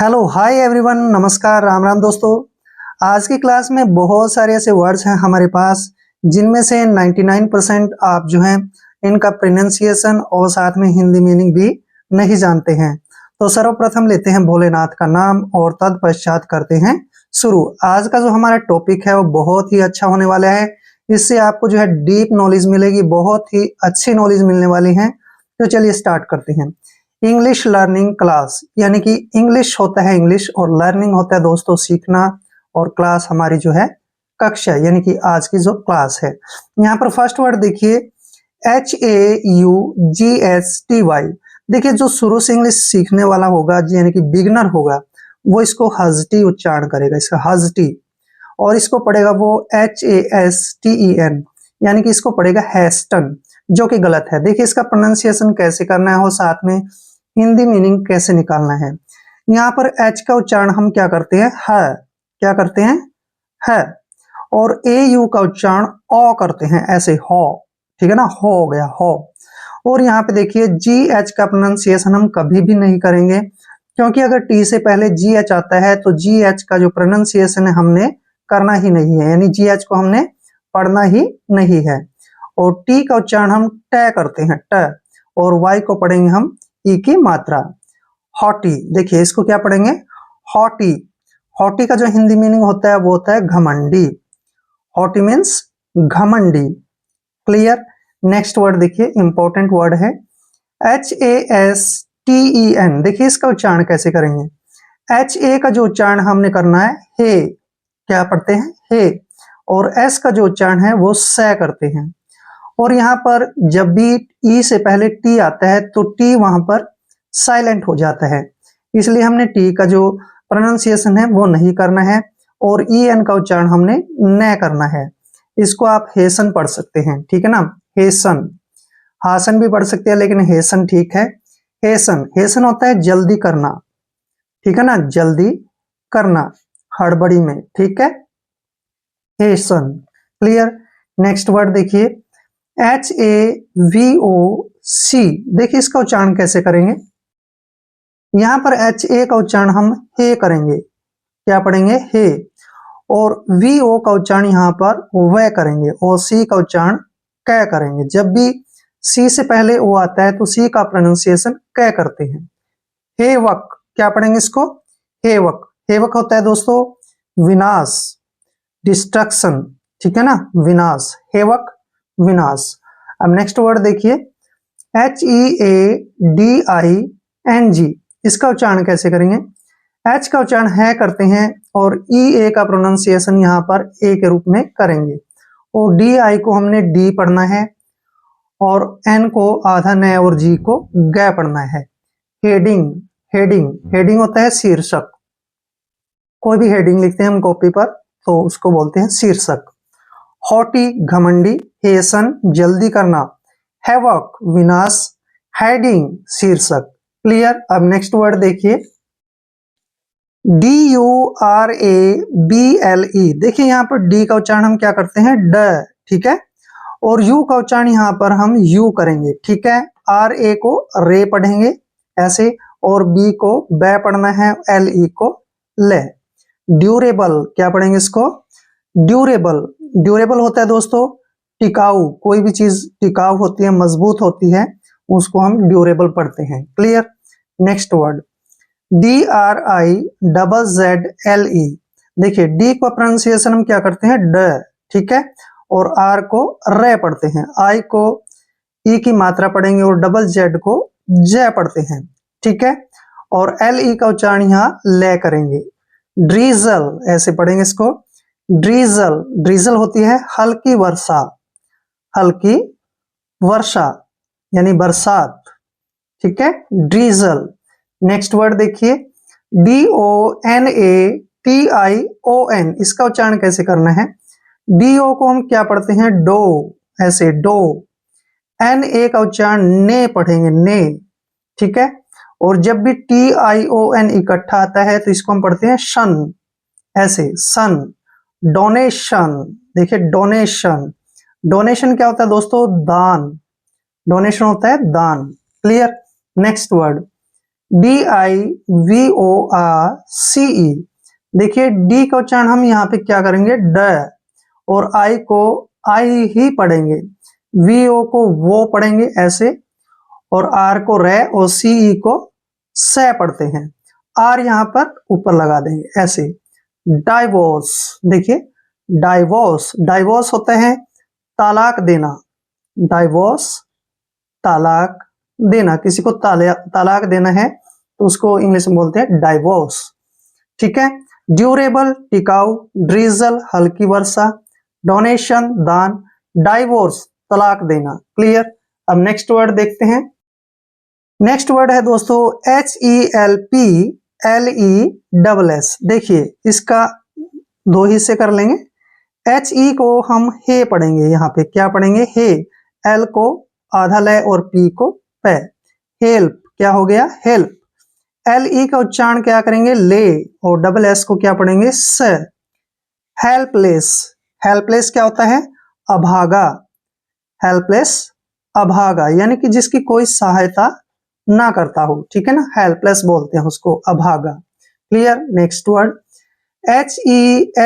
Hello hi everyone, नमस्कार, राम राम दोस्तों। आज की क्लास में बहुत सारे ऐसे वर्ड्स हैं हमारे पास जिनमें से 99% आप जो हैं इनका प्रोनाउंसिएशन और साथ में हिंदी मीनिंग भी नहीं जानते हैं। तो सर्वप्रथम लेते हैं भोलेनाथ का नाम और तत्पश्चात करते हैं शुरू। आज का जो हमारा टॉपिक है वो बहुत ही अच्छा होने वाला है। इससे आपको जो है डीप नॉलेज मिलेगी, बहुत ही अच्छी नॉलेज मिलने वाली है। तो चलिए स्टार्ट करते हैं। इंग्लिश लर्निंग क्लास, यानी कि इंग्लिश होता है इंग्लिश और लर्निंग होता है दोस्तों सीखना, और क्लास हमारी जो है कक्षा, यानी कि आज की जो क्लास है। यहाँ पर फर्स्ट वर्ड देखिए HAUGHTY। देखिए जो शुरू से इंग्लिश सीखने वाला होगा यानी कि बिगनर होगा वो इसको हजटी उच्चारण करेगा, इसका हजटी, और इसको पढ़ेगा वो HASTEN, यानी कि इसको पढ़ेगा हैस्टन, जो कि गलत है। देखिए इसका प्रोनाउंसिएशन कैसे करना है और साथ में हिंदी मीनिंग कैसे निकालना है। यहाँ पर एच का उच्चारण हम क्या करते हैं, है, क्या करते हैं, है, और AU का उच्चारण ओ करते हैं, ऐसे हो, ठीक है ना, हो गया हो। और यहाँ पे देखिए GH का प्रोनाउंसिएशन हम कभी भी नहीं करेंगे, क्योंकि अगर टी से पहले GH आता है तो GH का जो प्रोनाउंसिएशन है हमने करना ही नहीं है, यानी GH को हमने पढ़ना ही नहीं है। और टी का उच्चारण हम ट करते हैं, ट, और वाई को पढ़ेंगे हम ई की मात्रा, हॉटी। देखिए इसको क्या पढ़ेंगे, हॉटी। हॉटी का जो हिंदी मीनिंग होता है वो होता है घमंडी। हॉटी मीन्स घमंडी। क्लियर। नेक्स्ट वर्ड देखिए, इंपॉर्टेंट वर्ड है HASTEN। देखिए इसका उच्चारण कैसे करेंगे। HA का जो उच्चारण हमने करना है हे, क्या पढ़ते हैं, हे, और S का जो उच्चारण है वो स करते हैं। और यहाँ पर जब भी ई से पहले टी आता है तो टी वहां पर साइलेंट हो जाता है, इसलिए हमने टी का जो प्रोनाउंसिएशन है वो नहीं करना है, और EN का उच्चारण हमने न करना है। इसको आप हेसन पढ़ सकते हैं, ठीक है ना, हेसन। हासन भी पढ़ सकते हैं लेकिन हेसन ठीक है। हेसन, हेसन होता है जल्दी करना, ठीक है ना, जल्दी करना, हड़बड़ी में, ठीक है, हेसन। क्लियर। नेक्स्ट वर्ड देखिए HAVOC। देखिए इसका उच्चारण कैसे करेंगे। यहां पर HA का उच्चारण हम हे करेंगे, क्या पढ़ेंगे, हे, और VO का उच्चारण यहाँ पर वह करेंगे, और C का उच्चारण क करेंगे। जब भी C से पहले O आता है तो C का प्रोनाउंसिएशन क करते हैं। हेवक, क्या पढ़ेंगे इसको, हेवक। हेवक होता है दोस्तों विनाश, डिस्ट्रक्शन, ठीक है ना, विनाश, हेवक, विनाश। अब नेक्स्ट वर्ड देखिए HEADING। इसका उच्चारण कैसे करेंगे। H का उच्चारण है करते हैं, और EA का प्रोनाउंसिएशन यहाँ पर ए के रूप में करेंगे, और DI को हमने डी पढ़ना है, और N को आधा न और G को ग पढ़ना है। हेडिंग, हेडिंग, हेडिंग होता है शीर्षक। कोई भी हेडिंग लिखते हैं हम कॉपी पर तो उसको बोलते हैं शीर्षक। हॉटी घमंडी, हेसन जल्दी करना, हैवक विनाश, हेडिंग शीर्षक। क्लियर। अब नेक्स्ट वर्ड देखिए DURABLE। देखिए यहाँ पर डी का उच्चारण हम क्या करते हैं, ड, ठीक है, और यू का उच्चारण यहाँ पर हम यू करेंगे, ठीक है। RA को रे पढ़ेंगे ऐसे, और बी को बै पढ़ना है, LE को ले। ड्यूरेबल, क्या पढ़ेंगे इसको, ड्यूरेबल। ड्यूरेबल होता है दोस्तों टिकाऊ, कोई भी चीज टिकाऊ होती है, मजबूत होती है, उसको हम ड्यूरेबल पढ़ते हैं। क्लियर। Next word DRIZZLE। देखिए डी को प्रोनाउंसिएशन हम क्या करते हैं, ड, ठीक है, और आर को रे पढ़ते हैं, आई को ई की मात्रा पढ़ेंगे, और डबल जेड को जय पढ़ते हैं, ठीक है, और LE का उच्चारण यहाँ ले करेंगे। ड्रीजल, ऐसे पढ़ेंगे इसको, ड्रीजल। ड्रीजल होती है हल्की वर्षा, हल्की वर्षा यानी बरसात, ठीक है, ड्रीजल। नेक्स्ट वर्ड देखिए DONATION। इसका उच्चारण कैसे करना है। DO को हम क्या पढ़ते हैं, डो, ऐसे डो। NA का उच्चारण ने पढ़ेंगे, ने, ठीक है, और जब भी TION इकट्ठा आता है तो इसको हम पढ़ते हैं शन, ऐसे सन। डोनेशन, देखिए डोनेशन। डोनेशन क्या होता है दोस्तों, दान। डोनेशन होता है दान। क्लियर। Next word DIVORCE। देखिए डी का उच्चारण हम यहाँ पे क्या करेंगे, ड, और आई को आई ही पढ़ेंगे, वीओ को वो पढ़ेंगे ऐसे, और आर को रे और सीई को से पढ़ते हैं। आर यहाँ पर ऊपर लगा देंगे ऐसे। डाइवोर्स, देखिए डाइवोर्स, डाइवोर्स होता है तलाक देना, डाइवोर्स तलाक देना, किसी को तलाक देना है तो उसको इंग्लिश में बोलते हैं डाइवोर्स। ठीक है। ड्यूरेबल टिकाऊ, ड्रीजल हल्की वर्षा, डोनेशन दान, डाइवोर्स तलाक देना। क्लियर। अब नेक्स्ट वर्ड देखते हैं। नेक्स्ट वर्ड है दोस्तों HELPLESS। देखिए इसका दो हिस्से कर लेंगे। HE को हम हे पढ़ेंगे, यहाँ पे क्या पढ़ेंगे, हे, एल को आधा लय और पी को पे, हेल्प क्या हो गया, हेल्प। LE का उच्चारण क्या करेंगे, ले, और डबल एस को क्या पढ़ेंगे, स। हेल्पलेस, हेल्पलेस क्या होता है, अभागा, हेल्पलेस अभागा, यानी कि जिसकी कोई सहायता ना करता हो। ठीक है ना, हेल्पलेस बोलते हैं उसको, अभागा। क्लियर। Next word HESITATION।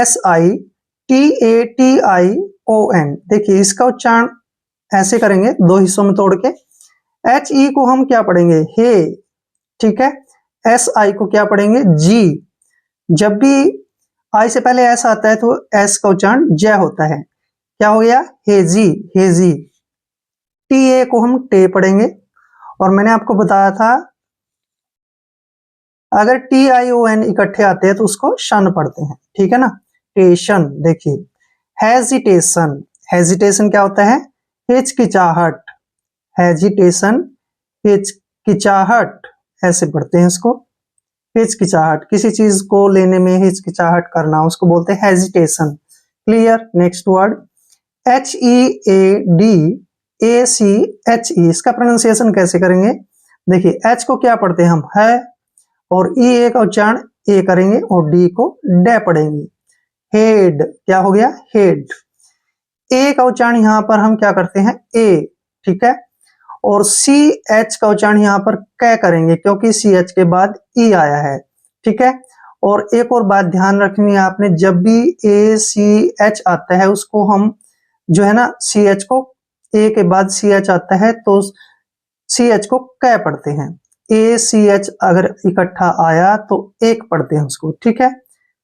देखिए इसका उच्चारण ऐसे करेंगे, दो हिस्सों में तोड़ के। HE को हम क्या पढ़ेंगे, हे। ठीक है। SI को क्या पढ़ेंगे, जी। जब भी आई से पहले एस आता है तो एस का उच्चारण जय होता है। क्या हो गया, हेजी, हेजी। TA को हम टे पढ़ेंगे, और मैंने आपको बताया था अगर TION इकट्ठे आते हैं तो उसको शन पढ़ते हैं। ठीक है ना, टेशन। देखिए हेजिटेशन, हेजिटेशन क्या होता है, हिचकिचाहट, हेजिटेशन हिचकिचाहट ऐसे पढ़ते हैं इसको, हिचकिचाहट, किसी चीज को लेने में हिचकिचाहट करना, उसको बोलते हैं hesitation. Clear. Next word HEADACHE। इसका प्रोनाउंसिएशन कैसे करेंगे, देखिए H को क्या पढ़ते हैं हम, है, और E का उच्चारण ए करेंगे और डी को डे पढ़ेंगे। हेड क्या हो गया, हेड। ए का उच्चारण यहां पर हम क्या करते हैं, ए। ठीक है। और CH का उच्चारण यहां पर कै करेंगे, क्योंकि CH के बाद E आया है। ठीक है। और एक और बात ध्यान रखनी है आपने, जब भी ACH आता है उसको हम जो है ना, CH को, ए के बाद CH आता है तो CH को कै पढ़ते हैं। ACH अगर इकट्ठा आया तो एक पढ़ते हैं उसको। ठीक है।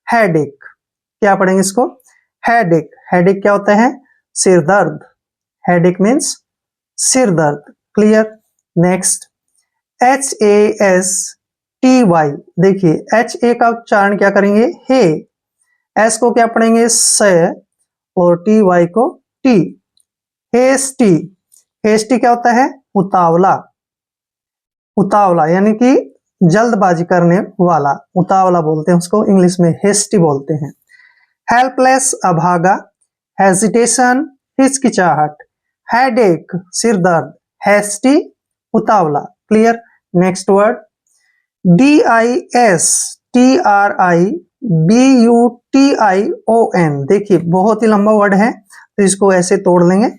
हेडेक क्या पढ़ेंगे इसको, हेडेक। हेडेक क्या होता है, सिर दर्द, हेडेक मीन्स सिर दर्द। क्लियर। Next HASTY। देखिए HA का उच्चारण क्या करेंगे, हे, S को क्या पढ़ेंगे, स, और TY को टी। हेस्टी, हेस्टी क्या होता है, उतावला, उतावला यानी कि जल्दबाजी करने वाला, उतावला बोलते हैं उसको, इंग्लिश में हेस्टी बोलते हैं। हेल्पलेस अभागा, हेजिटेशन हिचकिचाहट, हेडेक सिर दर्द, हेस्टी उतावला। क्लियर। Next word DISTRIBUTION। देखिए बहुत ही लंबा वर्ड है तो इसको ऐसे तोड़ लेंगे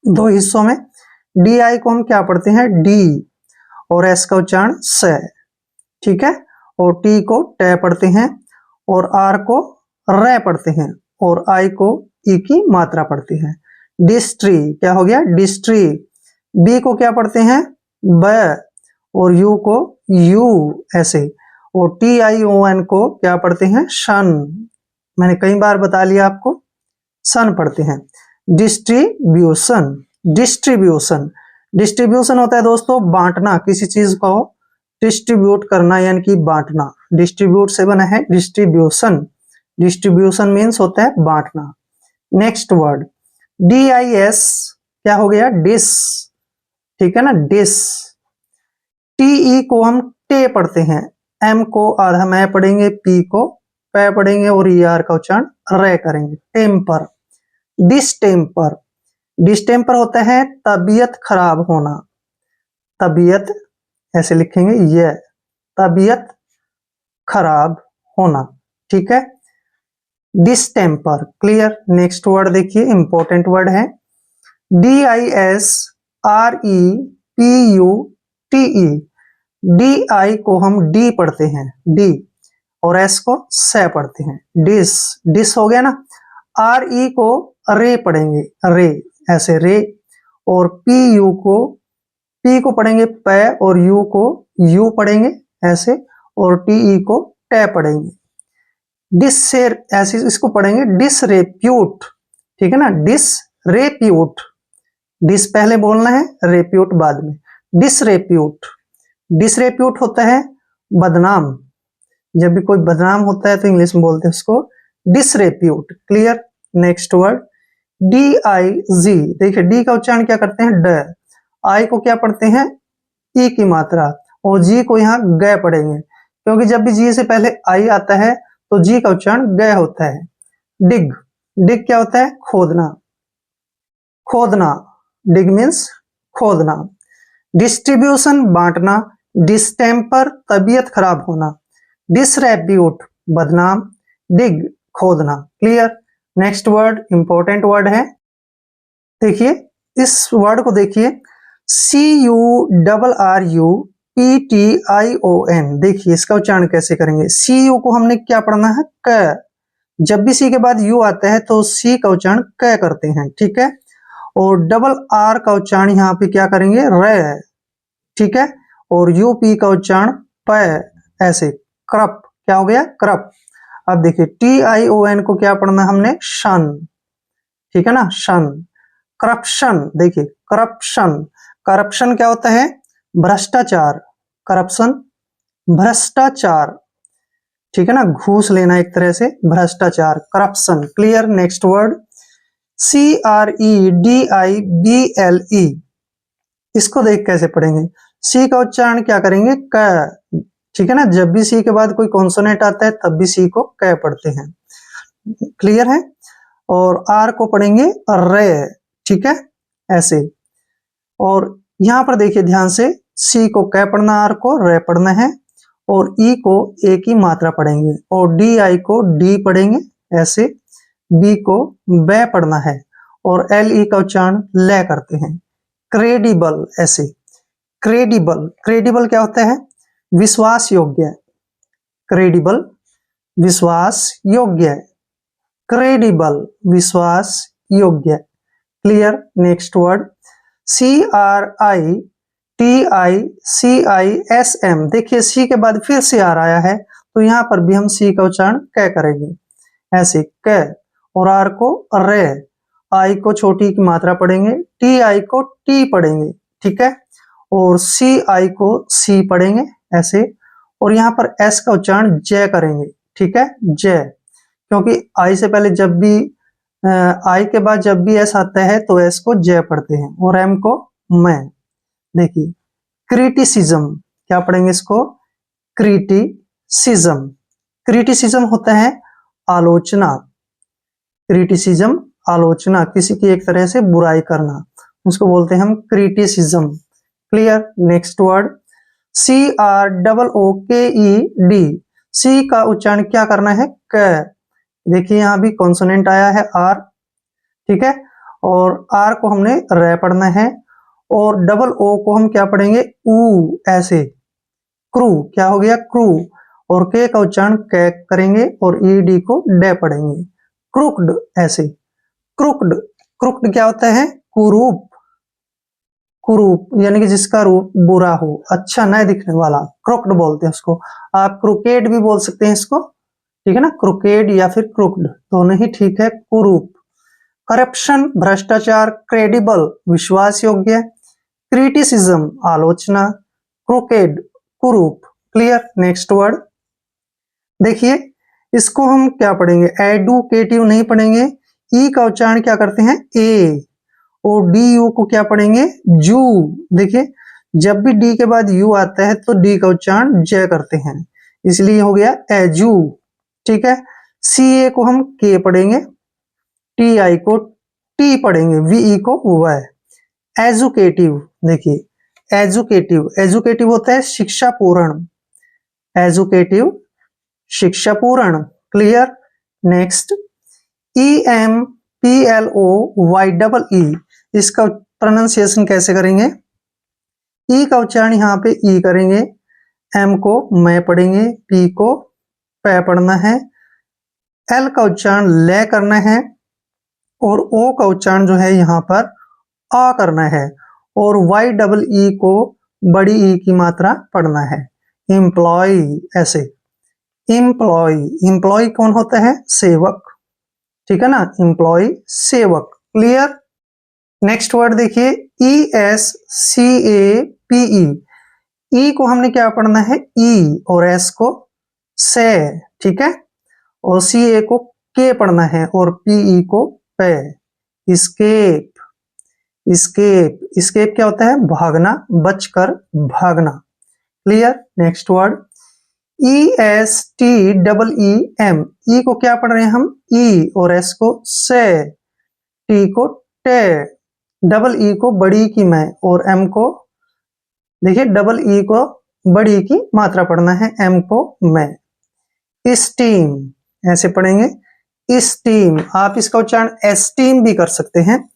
दो हिस्सों में। DI को हम क्या पढ़ते हैं, डी, और S का उच्चारण स। ठीक है। और T को टे पढ़ते हैं, और R को रे पढ़ते हैं, और I को ई की मात्रा पढ़ते हैं। डिस्ट्री क्या हो गया, डिस्ट्री। B को क्या पढ़ते हैं, ब, और U को यू ऐसे, और TION को क्या पढ़ते हैं, शन। मैंने कई बार बता लिया आपको, सन पढ़ते हैं। डिस्ट्रीब्यूशन, डिस्ट्रीब्यूशन, डिस्ट्रीब्यूशन होता है दोस्तों बांटना, किसी चीज को डिस्ट्रीब्यूट करना यानी कि बांटना, डिस्ट्रीब्यूट से बना है डिस्ट्रीब्यूशन। डिस्ट्रीब्यूशन मीन्स होता है बांटना। नेक्स्ट वर्ड DIS क्या हो गया, डिस। ठीक है ना, डिस। TE को हम टे पढ़ते हैं, M को आधा मैं पढ़ेंगे, P को पै पढ़ेंगे, और ER का उच्चारण रे करेंगे। टेम्पर, डिस्टेम्पर, डिस्टेम्पर होता है तबीयत खराब होना, तबीयत ऐसे लिखेंगे, ये तबीयत खराब होना। ठीक है, डिस्टेम्पर। क्लियर। नेक्स्ट वर्ड देखिए इंपॉर्टेंट वर्ड है DISREPUTE। डी आई को हम डी पढ़ते हैं, डी, और एस को से पढ़ते हैं, डिस, डिस हो गया ना। आर ई को रे पढ़ेंगे, रे, ऐसे रे, और पी को पढ़ेंगे पे, और यू को यू पढ़ेंगे ऐसे, और टी ई को टे पढ़ेंगे। डिसरेर, ऐसे इसको पढ़ेंगे डिसरेप्यूट, ठीक है ना, डिसरेप्यूट, डिस पहले बोलना है, रेप्यूट बाद में। डिसरेप्यूट, डिसरेप्यूट होता है बदनाम, जब भी कोई बदनाम होता है तो इंग्लिश में बोलते हैं उसको disrepute. Clear. Next word D I G, देखिए डी का उच्चारण क्या करते हैं, ड, आई को क्या पढ़ते हैं, ई की मात्रा, और जी को यहाँ ग पढ़ेंगे, क्योंकि जब भी जी से पहले आई आता है तो जी का उच्चारण ग होता है। डिग, डिग क्या होता है, खोदना, खोदना, डिग मीन्स खोदना। डिस्ट्रीब्यूशन, बांटना। डिस्टेम्पर, तबीयत खराब होना। डिसरेप्यूट, बदनाम। डिग, खोदना। Clear. Next word important word है, देखिए इस वर्ड को देखिए, CURRUPTION, देखिए इसका उच्चारण कैसे करेंगे। सी यू को हमने क्या पढ़ना है, क, जब भी सी के बाद यू आता है तो सी का उच्चारण क करते हैं, ठीक है। और डबल आर का उच्चारण यहाँ पे क्या करेंगे, र, ठीक है। और यूपी का उच्चारण प, ऐसे, क्रप, क्या हो गया, क्रप। अब देखिए TION को क्या पढ़ना है हमने, शन, ठीक है ना, शन। करप्शन, देखिए करप्शन, करप्शन क्या होता है, भ्रष्टाचार, करप्शन, भ्रष्टाचार, ठीक है ना, घूस लेना एक तरह से, भ्रष्टाचार, corruption. Clear. Next word CREDIBLE, इसको देख कैसे पढ़ेंगे, सी का उच्चारण क्या करेंगे, क, ठीक है ना, जब भी सी के बाद कोई कॉन्सोनेंट आता है तब भी सी को क पढ़ते हैं। क्लियर है। और आर को पढ़ेंगे रे, ठीक है, ऐसे। और यहां पर देखिए ध्यान से, सी को कै पढ़ना, आर को रे पढ़ना है, और ई को ए की मात्रा पढ़ेंगे, और डी आई को डी पढ़ेंगे ऐसे, बी को बै पढ़ना है, और एल ई का उच्चारण ले करते हैं। क्रेडिबल, ऐसे, क्रेडिबल, क्रेडिबल क्या होता है, विश्वास योग्य, क्रेडिबल, विश्वास योग्य, क्रेडिबल, विश्वास योग्य। क्लियर। नेक्स्ट वर्ड CRITICISM, देखिए सी के बाद फिर से आर आया है, तो यहां पर भी हम सी का उच्चारण कै करेंगे, ऐसे कै, और आर को रे, आई को छोटी की मात्रा पढ़ेंगे, टी आई को टी पढ़ेंगे, ठीक है, और सी आई को सी पढ़ेंगे ऐसे, और यहाँ पर एस का उच्चारण जय करेंगे, ठीक है, जय, क्योंकि आई से पहले जब भी आई के बाद जब भी एस आता है तो एस को जय पढ़ते हैं, और एम को मैं। देखिए क्रिटिसिज्म, क्या पढ़ेंगे इसको, क्रिटिसिज्म, क्रिटिसिज्म होता है आलोचना, क्रिटिसिज्म, आलोचना, किसी की एक तरह से बुराई करना, उसको बोलते हैं हम criticism. Clear. Next word CROOKED, सी का उच्चारण क्या करना है, क, देखिए यहां भी कॉन्सोनेंट आया है आर, ठीक है, और आर को हमने रे पढ़ना है, और डबल ओ को हम क्या पढ़ेंगे, ऊ, ऐसे, क्रू, क्या हो गया, क्रू, और के का उच्चारण कै करेंगे, और ईडी को डे पढ़ेंगे, क्रुक्ड, ऐसे, क्रुक्ड, क्रुक्ड क्या होता है, कुरूप, कुरूप यानी कि जिसका रूप बुरा हो, अच्छा न दिखने वाला, क्रुक्ड बोलते हैं उसको। आप क्रुकेड भी बोल सकते हैं इसको, ठीक है ना, क्रुकेड या फिर क्रुक्ड, दोनों ही ठीक है, कुरूप। करप्शन, भ्रष्टाचार। क्रेडिबल, विश्वास योग्य। क्रिटिसिज्म, आलोचना। क्रुकेड, कुरूप। क्लियर। नेक्स्ट वर्ड देखिए, इसको हम क्या पढ़ेंगे, एडुकेटिव नहीं पढ़ेंगे, ई का उच्चारण क्या करते हैं, ए, और डी यू को क्या पढ़ेंगे, जू, देखिए जब भी डी के बाद यू आता है तो डी का उच्चारण जय करते हैं, इसलिए हो गया एजू, ठीक है। सी ए को हम के पढ़ेंगे, टी आई को टी पढ़ेंगे, वीई को व। एजुकेटिव, देखिए एजुकेटिव, एजुकेटिव होता है शिक्षा पूर्ण, एजुकेटिव, शिक्षा पूर्ण। क्लियर। नेक्स्ट EMPLOYEE, इसका प्रोनाउंसिएशन कैसे करेंगे, ई का उच्चारण यहाँ पे ई करेंगे, एम को मैं पढ़ेंगे, पी को पै पढ़ना है, एल का उच्चारण ले करना है और ओ का उच्चारण जो है यहाँ पर आ करना है और वाई डबल ई को बड़ी ई की मात्रा पढ़ना है। एम्प्लॉय, ऐसे एम्प्लॉय, एम्प्लॉय कौन होता है? सेवक, ठीक है ना, एम्प्लॉय सेवक। क्लियर। नेक्स्ट वर्ड देखिए, E S C A P E. ई को हमने क्या पढ़ना है? ई, और एस को से, ठीक है, और सी ए को के पढ़ना है और पी ई को पे। स्केप, स्केप, स्केप क्या होता है? भागना, बचकर भागना। Clear. Next word, E S T double E M. E को क्या पढ़ रहे हैं हम? ई, और एस को से, टी को टे, डबल ई को बड़ी की मैं, और एम को देखिए डबल ई को बड़ी की मात्रा पढ़ना है, एम को मैं। स्टीम, ऐसे पढ़ेंगे स्टीम। आप इसका उच्चारण एस्टीम भी कर सकते हैं।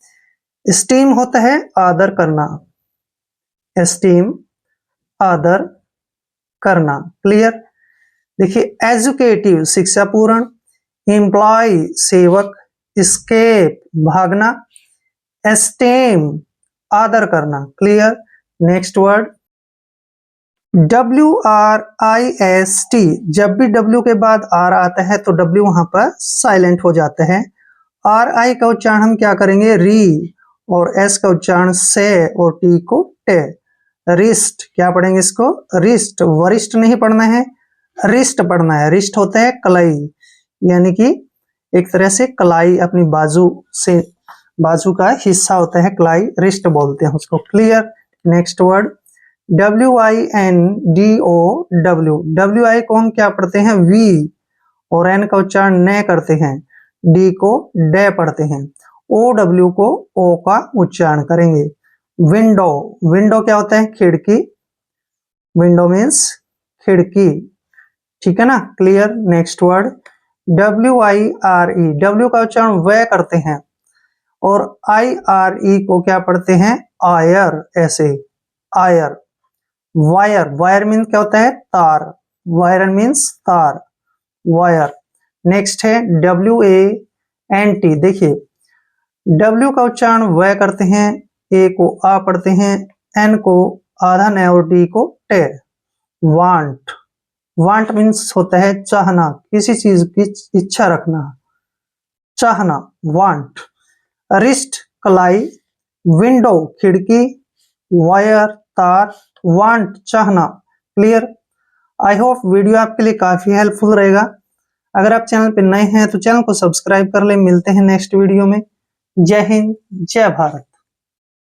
स्टीम होता है आदर करना, एस्टीम आदर करना। क्लियर। देखिए, एजुकेटिव शिक्षा पूर्ण, एम्प्लॉय सेवक, स्केप भागना, एस्टेम आदर करना। क्लियर। Next word, WRIST। जब भी W के बाद R आता है तो W वहां पर साइलेंट हो जाता है। RI का उच्चारण हम क्या करेंगे? री, और S का उच्चारण से, और T को टे। रिस्ट, क्या पढ़ेंगे इसको? रिस्ट, वरिष्ठ नहीं पढ़ना है, रिस्ट पढ़ना है। रिस्ट होता है कलाई, यानी कि एक तरह से कलाई अपनी बाजू से, बाजू का हिस्सा होता है कलाई, रिस्ट बोलते हैं उसको। Clear. Next word, WINDOW। WI को हम क्या पढ़ते हैं? वी, और एन का उच्चारण न करते हैं, डी को डे पढ़ते हैं, OW को ओ का उच्चारण करेंगे। विंडो, विंडो क्या होता है? खिड़की, विंडो मीन्स खिड़की, ठीक है ना। Clear. Next word, WIRE। W का उच्चारण वे करते हैं और IRE को क्या पढ़ते हैं? आयर, ऐसे आयर। वायर, वायर मीन्स क्या होता है? तार, वायर मीन्स तार, वायर। नेक्स्ट है WANT। देखिए, W का उच्चारण वे करते हैं, ए को आ पढ़ते हैं, एन को आधा न और टी को टे। वांट, वांट मीन्स होता है चाहना, किसी चीज की इच्छा रखना, चाहना, वांट। रिस्ट कलाई, विंडो खिड़की, वायर तार, वांट चाहना। क्लियर। आई होप वीडियो आपके लिए काफी हेल्पफुल रहेगा। अगर आप चैनल पर नए हैं तो चैनल को सब्सक्राइब कर ले। मिलते हैं नेक्स्ट वीडियो में। जय हिंद, जय भारत।